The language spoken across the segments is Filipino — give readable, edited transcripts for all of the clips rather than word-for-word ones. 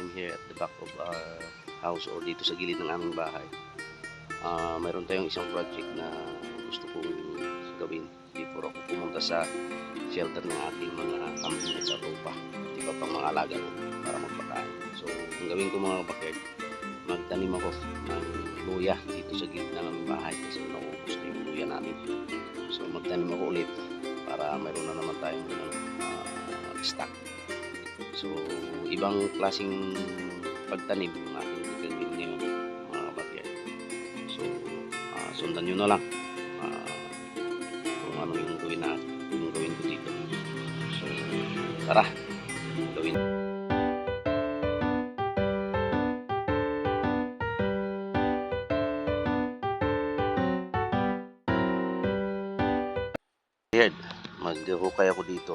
I'm here at the back of our house or dito sa gilid ng aming bahay. Mayroon tayong isang project na gusto kong gawin before ako pumunta sa shelter ng ating mga kambing at sa lupa. Di ba pang mga alaga ko para magpakain. So, ang gawin ko mga kapatid, magtanim ako ng luya dito sa gilid ng aming bahay kasi naubos na yung luya namin. So, magtanim ako ulit para mayroon na naman tayong stock. So, ibang klaseng pagtanim ang ating gagawin ngayon mga kapatid. So, sundan nyo na lang kung ano yung gawin ko dito. So, tara, gawin. Mag-hukay ako dito.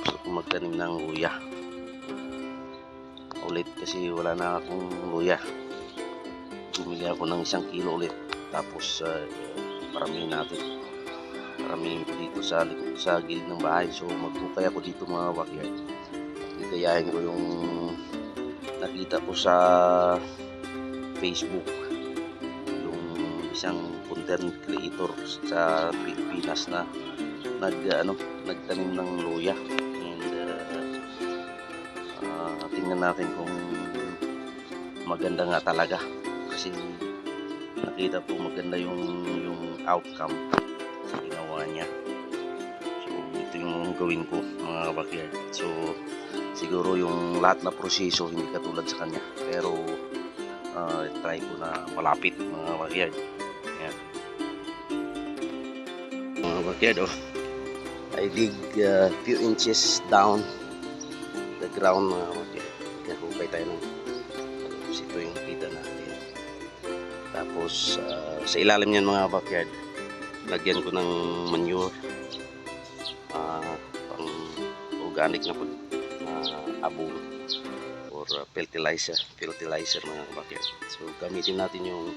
Gusto kong magtanim ng luya ulit kasi wala na akong luya. Bumili ako ng 1 kilo ulit, tapos paramihin ko dito sa gilid ng bahay. So maghukay ako dito mga backyard. Igayahin ko yung nakita ko sa Facebook, yung isang content creator sa Pilipinas na nagtanim ng luya. Tingnan natin kung maganda nga talaga kasi nakita ko maganda yung outcome sa ginawa niya. So ito yung gawin ko mga backyard. So siguro yung lahat na proseso hindi katulad sa kanya, pero try ko na malapit mga backyard. Ayan. Mga backyard, I dig few inches down the ground mga backyard. Hukay tayo ng tapos ito yung kita natin. Tapos sa ilalim niyan mga backyard, lagyan ko ng manure, pang organic na abon or fertilizer mga backyard. So gamitin natin yung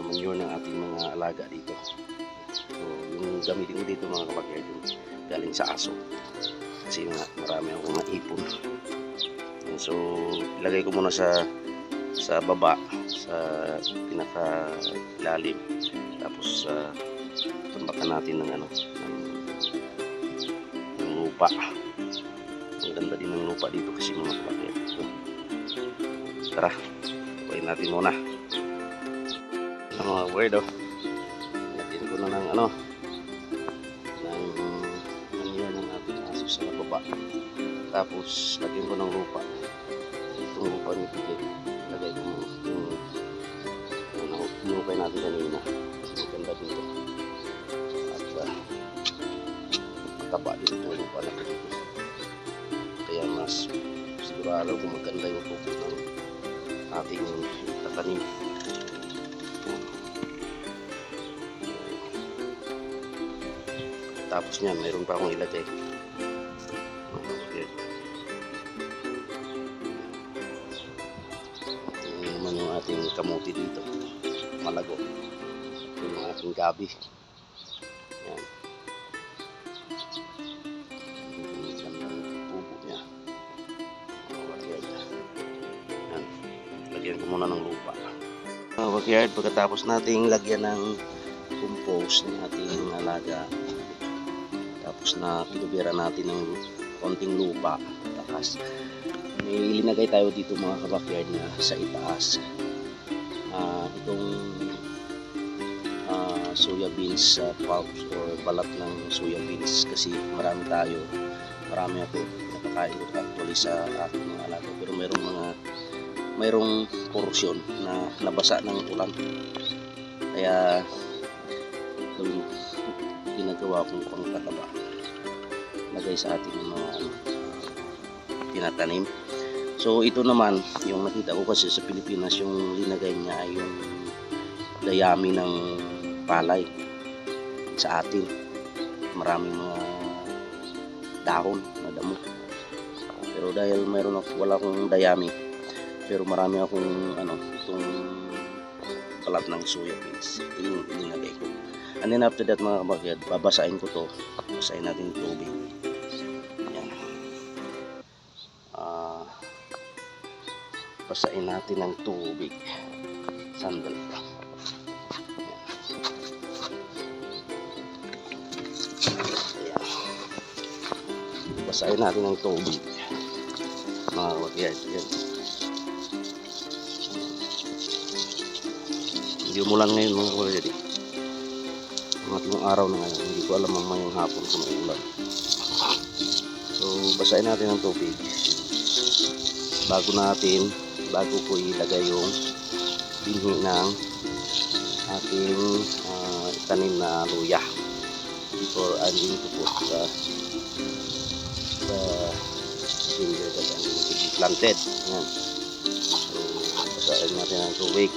manure ng ating mga alaga dito. So yung gamitin ko dito mga backyard, yung galing sa aso kasi marami akong maipon. So ilagay ko muna sa baba, sa pinaka ilalim, tapos tambakan natin ng lupa. Ang ganda din ng lupa dito kasi mga kapatid. So, tara, tuwain natin muna mga weirdo. Natin ko na ng manure ng ating aso sa baba, tapos lagyan ko ng lupa. Itong lupa ni Pigay, lagay ko yung hinukay natin kanina kasi maganda dito at mataba din itong lupa na dito, kaya mas sigurado kung maganda yung tubo ng ating tatanim. Tapos niyan mayroon pa akong ilagay yung ating kamuti dito, malago. Ito yung ating gabi. Yan. Gandang tubo niya. Yan. Lagyan ko muna ng lupa. Backyard, pagkatapos nating lagyan ng compost ng ating alaga, tapos na pinubira natin ng konting lupa, takas may linagay tayo dito mga kabakyard na sa itaas itong soya beans pulps or balat ng soya beans kasi marami ako nakakain ko actually sa aking mga alaga, pero mayroong porsyon na nabasa ng ulan, kaya ginagawa kong pangkataba lagay sa ating mga tinatanim. So ito naman yung nakita ko kasi sa Pilipinas, yung linagay niya ay yung dayami ng palay. Sa atin maraming mga dahon na damo, pero dahil wala akong dayami, pero marami akong itong balat ng soya beans, ito yung linagay ko. And then after that mga kabakyard, babasahin ko to, basahin natin tubig. Ayan. basain natin ng tubig. Sandali pa. Ayan. Basain natin ng tubig. Mga kabakyard, yan. Hindi umulan ngayon mga kabakyard. Mga tatlong araw na ngayon, hindi ko alam mamayang hapon kung may ulan. So, basahin natin ang tubig. Bago ko ilagay yung binhi ng aking tanim na luya. Before I'm going to put the finger that I'm going to be planted. Yan. So, basahin natin ang tubig.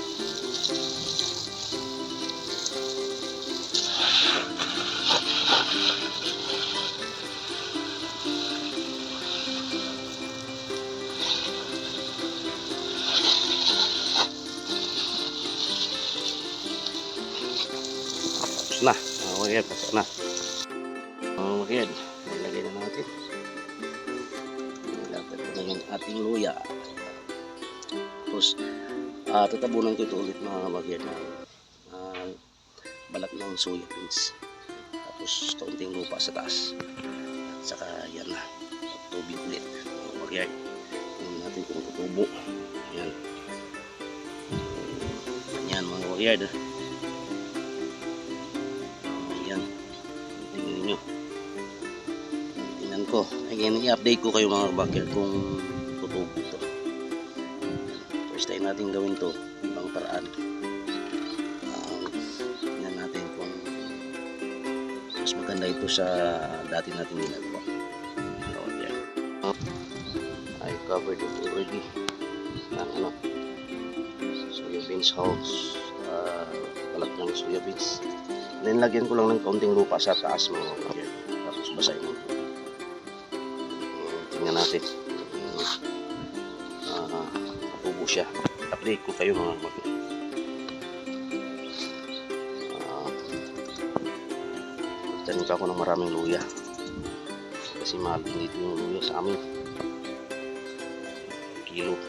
Na, okay, basta na. Okay, ilagay na natin. Ilagay na yung ating luya. Tapos, tatabunan ko ito ulit mga kabakyan ng balat ng soya beans. Tapos, kaunting lupa sa taas. At saka, yan na. Tubig ulit. Mga kabakyan. Tingnan natin kung tutubo. Yan. Yan mga kabakyan. Ko. Again, i-update ko kayo mga kabakyan kung tutubo ito. First time natin gawin to ibang paraan. Tingnan natin kung mas maganda ito sa dati natin ginagawa. I covered it already ng soya beans house, balat ng soya beans. Then lagyan ko lang ng kaunting lupa sa taas mga kabakyan. Tapos basahin mo. Tingnan natin tubo siya. Update ko kayo mga kabakyan. Tanim pa ako ng maraming luya kasi mahal din dito yung luya sa amin, kilo,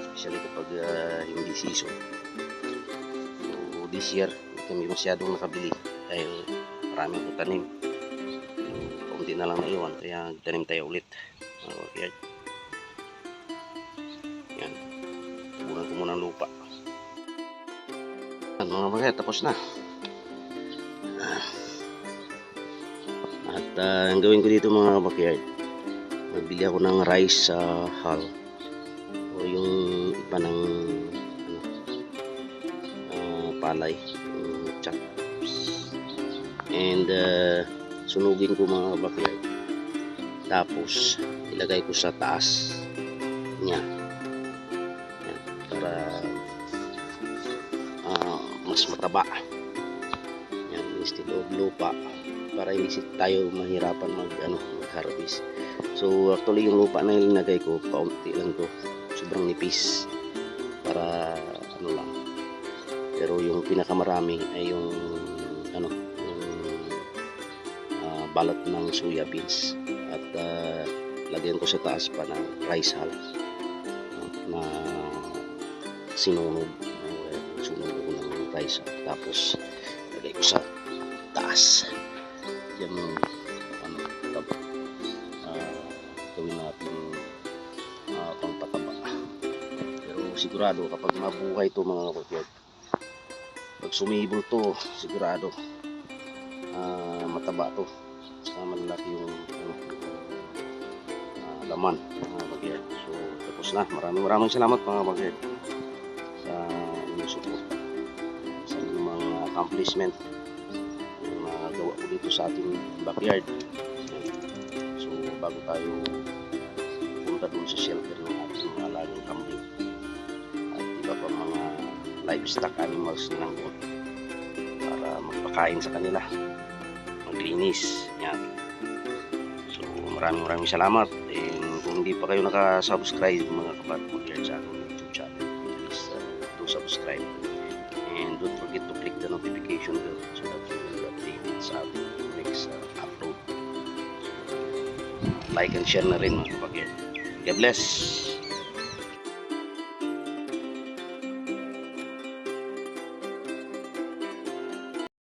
especially kapag hindi season. So this year hindi kami masyadong nakabili dahil marami akong tanim. Hindi na lang naiwan, kaya tanim tayo ulit. Okay. Yan, tubunan ko muna ng lupa. Yan mga bagay, tapos na. At ang gawin ko dito mga backyard, magbili ako ng rice sa hull o yung iba ng palay, chops, and sunugin ko mga backyard. Tapos ilagay ko sa taas niya. Yan, para mas mataba. Yan, instead of lupa, para hindi tayo mahirapan mag-harvest. So actually yung lupa na ilinagay ko, kaunti lang to, sobrang nipis para lang. Pero yung pinakamarami ay yung balat ng soya beans, at lagyan ko sa taas pa ng rice hull na sinunog. Sunog ko ng rice hull, tapos lagay ko sa taas. Yan gawin natin pangpataba. Pero sigurado kapag mabuhay to mga kapatid, pag sumibol to, sigurado mataba to. Malaki yung laman mga bagay. So tapos na. Maraming salamat mga bagay sa inyong support, sa inyong mga accomplishment yung gawa ko dito sa ating backyard. So bago tayo punta dun sa shelter ng ating mga alagang kambing at iba pa mga livestock animals na doon para magpakain sa kanila, maglinis. Yan. So maraming salamat. And kung hindi pa kayo nakasubscribe mga kabakyan sa aking YouTube channel, please do subscribe and don't forget to click the notification bell so that you will be updated sa ating next upload. Like and share na rin mga kabakyan. God bless.